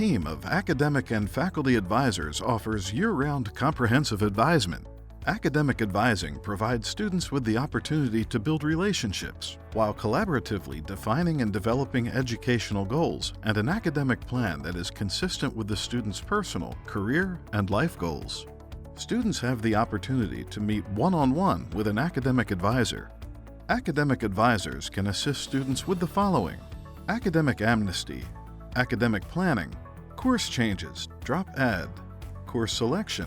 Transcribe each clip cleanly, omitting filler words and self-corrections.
team of academic and faculty advisors offers year-round comprehensive advisement. Academic advising provides students with the opportunity to build relationships while collaboratively defining and developing educational goals and an academic plan that is consistent with the student's personal, career, and life goals. Students have the opportunity to meet one-on-one with an academic advisor. Academic advisors can assist students with the following: academic amnesty, academic planning, course changes, drop add, course selection,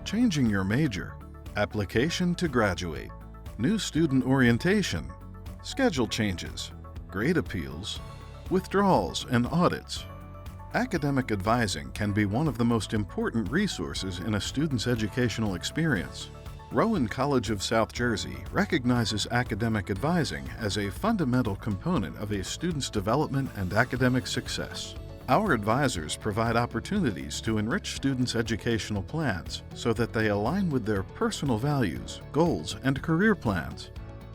changing your major, application to graduate, new student orientation, schedule changes, grade appeals, withdrawals and audits. Academic advising can be one of the most important resources in a student's educational experience. Rowan College of South Jersey recognizes academic advising as a fundamental component of a student's development and academic success. Our advisors provide opportunities to enrich students' educational plans so that they align with their personal values, goals, and career plans.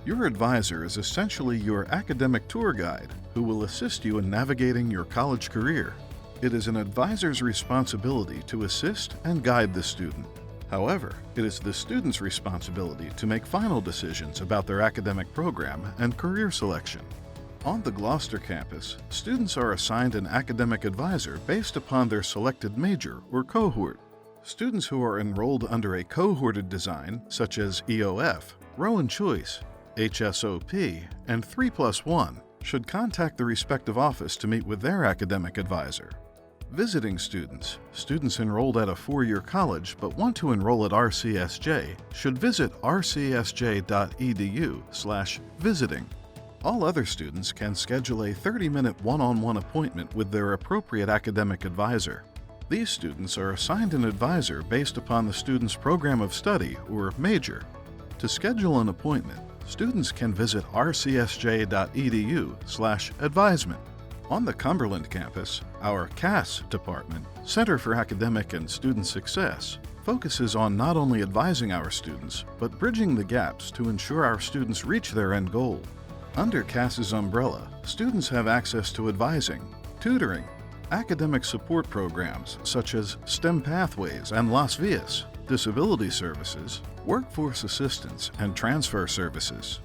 Your advisor is essentially your academic tour guide who will assist you in navigating your college career. It is an advisor's responsibility to assist and guide the student. However, it is the student's responsibility to make final decisions about their academic program and career selection. On the Gloucester campus, students are assigned an academic advisor based upon their selected major or cohort. Students who are enrolled under a cohorted design, such as EOF, Rowan Choice, HSOP, and 3+1, should contact the respective office to meet with their academic advisor. Visiting students, students enrolled at a four-year college but want to enroll at RCSJ, should visit rcsj.edu/visiting. All other students can schedule a 30-minute one-on-one appointment with their appropriate academic advisor. These students are assigned an advisor based upon the student's program of study or major. To schedule an appointment, students can visit rcsj.edu/advisement. On the Cumberland campus, our CAS department, Center for Academic and Student Success, focuses on not only advising our students, but bridging the gaps to ensure our students reach their end goal. Under CAS's umbrella, students have access to advising, tutoring, academic support programs such as STEM Pathways and Las Vias, disability services, workforce assistance, and transfer services.